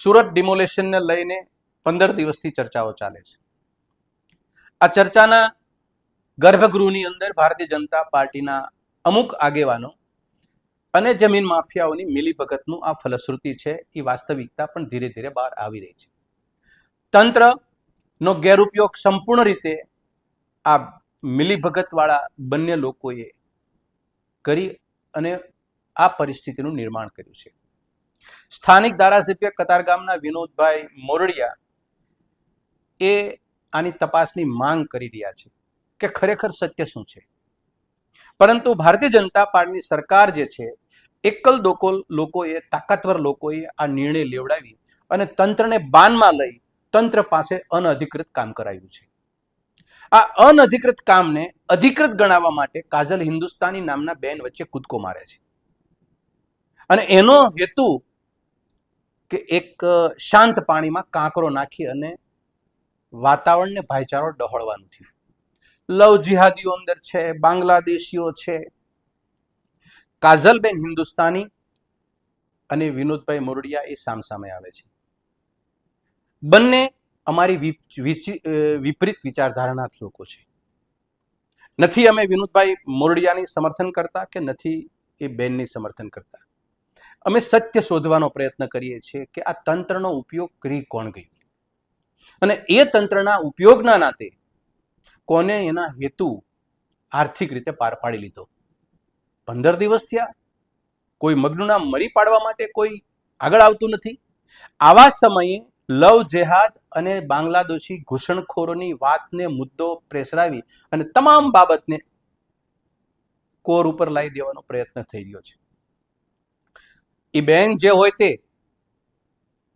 સુરત ડિમોલેશનને લઈને 15 દિવસથી ચર્ચાઓ ચાલે છે. આ ચર્ચાના ગર્ભગૃહની અંદર ભારતીય જનતા પાર્ટીના અમુક આગેવાનો અને જમીન માફિયાઓની મિલીભગતનું આ ફલશ્રુતિ છે. એ વાસ્તવિકતા પણ ધીરે ધીરે બહાર આવી રહી છે. તંત્રનો ગેરઉપયોગ સંપૂર્ણ રીતે આ મિલીભગતવાળા બંને લોકોએ કરી અને આ પરિસ્થિતિનું નિર્માણ કર્યું છે. સ્થાનિક ધારાસભ્ય કતારગામના વિનોદભાઈ મોરડિયા એ આની તપાસની માંગ કરી રહ્યા છે કે ખરેખર સત્ય શું છે. પરંતુ ભારતીય જનતા પાર્ટીની સરકાર જે છે, એકલ દોકલ લોકોએ, તાકાતવર લોકોએ આ નિર્ણય લેવડાવી અને તંત્રને બાનમાં લઈ તંત્ર પાસે અનઅધિકૃત કામ કરાવ્યું છે. આ અનઅધિકૃત કામને અધિકૃત ગણાવવા માટે કાજલ હિન્દુસ્તાની નામના બેન વચ્ચે કૂદકો મારે છે અને એનો હેતુ કે એક શાંત પાણીમાં કાંકરો નાખી અને વાતાવરણને ભાઈચારો ડહોળવાનું થયું. લવ જિહાદીઓ અંદર છે, બાંગ્લાદેશીઓ છે. કાજલબેન હિન્દુસ્તાની અને વિનોદભાઈ મોરડિયા એ સામસામે આવે છે. બંને અમારી વિપરીત વિચારધારણા લોકો છે. નથી અમે વિનોદભાઈ મોરડિયાની સમર્થન કરતા કે નથી એ બેનની સમર્થન કરતા. અમે સત્ય શોધવાનો પ્રયત્ન કરીએ છીએ કે આ તંત્રનો ઉપયોગ કરી કોણ ગયું અને એ તંત્રના ઉપયોગના નાતે કોને એના હેતુ આર્થિક રીતે પાર પાડી લીધો. 15 દિવસ થયા, કોઈ મગનું નામ મરી પાડવા માટે કોઈ આગળ આવતું નથી. આવા સમયે લવ જેહાદ અને બાંગ્લાદેશી ઘૂસણખોરોની વાતને મુદ્દો પ્રેસરાવી અને તમામ બાબતને કોર ઉપર લાવી દેવાનો પ્રયત્ન થઈ રહ્યો છે. એ બેન જે હોય તે,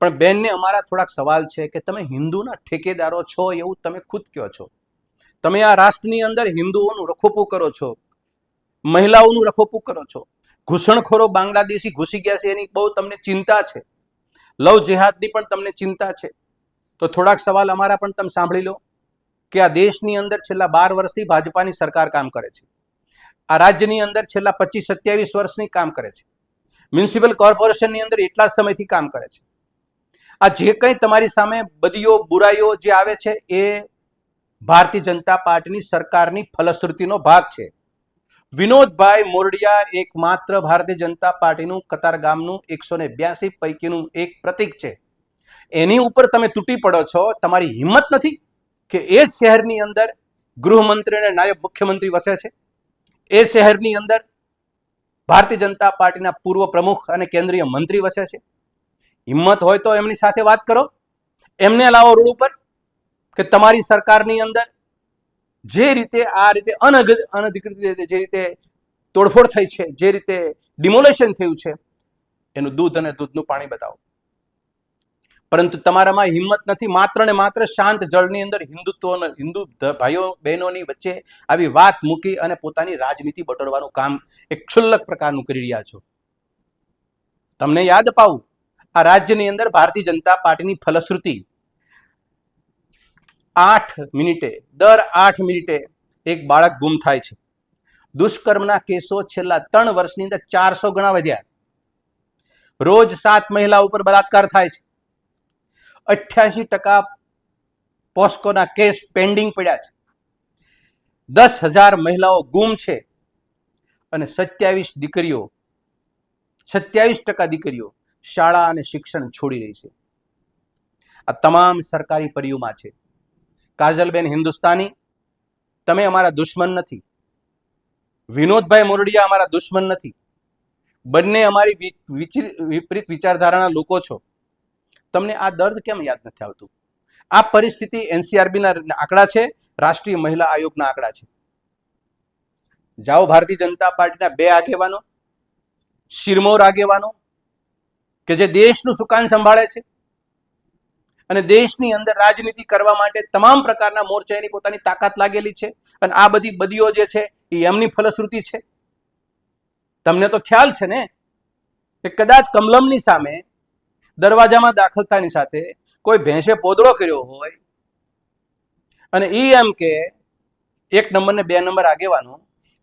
પણ બેનને અમારા થોડાક સવાલ છે કે તમે હિન્દુના ઠેકેદારો છો એવું તમે ખુદ કહો છો. તમે આ રાષ્ટ્રની અંદર હિન્દુઓનું રખોપું કરો છો, મહિલાઓનું રખોપું કરો છો. ઘૂસણખોરો બાંગ્લાદેશી ઘૂસી ગયા છે એની બહુ તમને ચિંતા છે. લવ જેહાદની પણ તમને ચિંતા છે. તો થોડાક સવાલ અમારા પણ તમે સાંભળી લો કે આ દેશની અંદર છેલ્લા 12 વર્ષથી ભાજપાની સરકાર કામ કરે છે. આ રાજ્યની અંદર છેલ્લા 25-27 વર્ષની કામ કરે છે. મ્યુનિસિપલ કોર્પોરેશનની અંદર એટલા સમયથી કામ કરે છે. આ જે કંઈ તમારી સામે બદીઓ બુરાઈઓ જે આવે છે એ ભારતીય જનતા પાર્ટીની સરકારની ફલશ્રુતિનો ભાગ છે. વિનોદભાઈ મોરડિયા એકમાત્ર ભારતીય જનતા પાર્ટીનું કતારગામનું 182 પૈકીનું એક પ્રતીક છે. એની ઉપર તમે તૂટી પડો છો. તમારી હિંમત નથી કે એ જ શહેરની અંદર ગૃહમંત્રી અને નાયબ મુખ્યમંત્રી વસે છે. એ શહેરની અંદર ભારતીય જનતા પાર્ટીના પૂર્વ પ્રમુખ અને કેન્દ્રીય મંત્રી વસે છે. હિંમત હોય તો એમની સાથે વાત કરો, એમને લાવો રોડ ઉપર કે તમારી સરકારની અંદર જે રીતે આ રીતે અનધિકૃત રીતે જે રીતે તોડફોડ થઈ છે, જે રીતે ડિમોલેશન થયું છે, એનું દૂધ અને દૂધનું પાણી બતાવો. પરંતુ તમારામાં હિંમત નથી. માત્ર ને માત્ર શાંત જળની અંદર હિન્દુ ભાઈઓ બહેનોની વચ્ચે આવી વાત મૂકી અને પોતાની રાજનીતિ બટોરવાનું કામ એક ક્ષુલ્લક પ્રકારનું કરી રહ્યા છો. તમને યાદ અપાવું, આ રાજ્યની અંદર ભારતીય જનતા પાર્ટીની ફલશ્રુતિ 8 મિનિટે, દર 8 મિનિટે એક બાળક ગુમ થાય છે. દુષ્કર્મના કેસો છેલ્લા 3 વર્ષની અંદર 400 ગણા વધ્યા. રોજ 7 મહિલા ઉપર બલાત્કાર થાય છે. 88% પોસ્કોના કેસ પેન્ડિંગ પડ્યા છે. 10,000 મહિલાઓ ગુમ છે અને 27% દીકરીઓ શાળા અને શિક્ષણ છોડી રહી છે. આ તમામ સરકારી પરિયુમાં છે. કાજલબેન હિન્દુસ્તાની, તમે અમારા દુશ્મન નથી. વિનોદભાઈ મોરડિયા અમારા દુશ્મન નથી. બંને અમારી વિપરીત વિચારધારાના લોકો છો. તમને આ દર્દ કેમ યાદ નથી આવતું? આ પરિસ્થિતિ એનસીઆરબીના આંકડા છે, રાષ્ટ્રીય મહિલા આયોગના આંકડા છે. જાઓ ભારતીય જનતા પાર્ટીના 2 આગેવાનો, શિરમોર આગેવાનો કે જે દેશનું સુકાન સંભાળે છે અને દેશની અંદર રાજનીતિ કરવા માટે તમામ પ્રકારના મોરચા એની પોતાની તાકાત લાગેલી છે અને આ બધી બદીઓ જે છે એ એમની ફલશ્રુતિ છે. તમને તો ખ્યાલ છે ને કે કદાચ કમલમની સામે દરવાજામાં દાખલ થતાની સાથે કોઈ ભેંસે પોદળો કર્યો હોય અને એ એમ કે 1 નંબર ને 2 નંબર આગેવાનો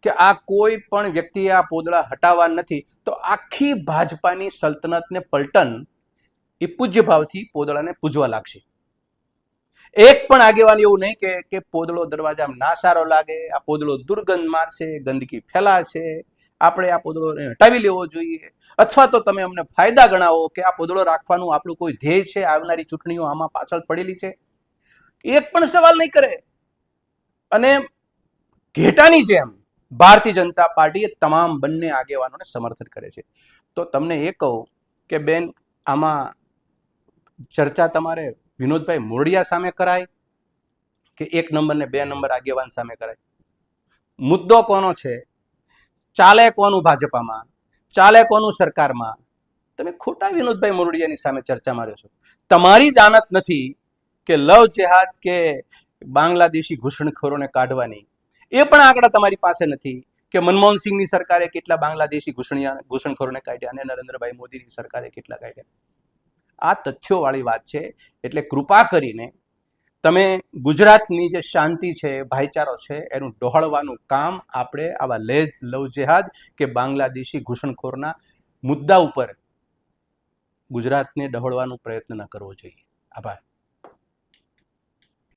કે આ કોઈ પણ વ્યક્તિએ આ પોદળા હટાવવા નથી, તો આખી ભાજપાની સલ્તનતને પલટન એ પૂજ્ય ભાવથી પોદળાને પૂજવા લાગશે. એક પણ આગેવાન એવું નહીં કે પોદળો દરવાજામાં ના સારો લાગે, આ પોદળો દુર્ગંધ મારશે, ગંદકી ફેલાશે, આપણે આ પોદળો હટાવી લેવો જોઈએ, અથવા તો તમે અમને ફાયદા ગણાવો કે આ પોદળો રાખવાનું આપણું કોઈ ધ્યેય છે, આવનારી ચૂંટણીઓ આમાં પાછળ પડેલી છે. એક પણ સવાલ નહીં કરે. અને ઘેટાની જેમ ભારતીય જનતા પાર્ટી તમામ બંને આગેવાનોને સમર્થન કરે છે. તો તમને એ કહું કે બેન, આમાં ચર્ચા તમારે વિનોદભાઈ મોરડિયા સામે કરાય કે 1 નંબર ને 2 નંબર આગેવાન સામે કરાય? મુદ્દો કોનો છે? ચાલે કોનું ભાજપામાં, ચાલે કોનું સરકારમાં? તમે ખોટા વિનોદભાઈ મોરડિયાની સામે ચર્ચા માર્યો છો. તમારી દાનત નથી કે લવ જેહાદ કે બાંગ્લાદેશી ઘૂસણખોરોને કાઢવાની. એ પણ આંકડા તમારી પાસે નથી કે મનમોહનસિંહની સરકારે કેટલા બાંગ્લાદેશી ઘૂસણખોરોને કાઢ્યા અને નરેન્દ્રભાઈ મોદીની સરકારે કેટલા કાઢ્યા. આ તથ્યોવાળી વાત છે. એટલે કૃપા કરીને તમે ગુજરાતની જે શાંતિ છે, ભાઈચારો છે, એનું ડહોળવાનું કામ આપણે આવા લવ જેહાદ કે બાંગ્લાદેશી ઘૂસણખોરના મુદ્દા ઉપર ગુજરાતને ડહોળવાનો પ્રયત્ન ન કરવો જોઈએ. આભાર.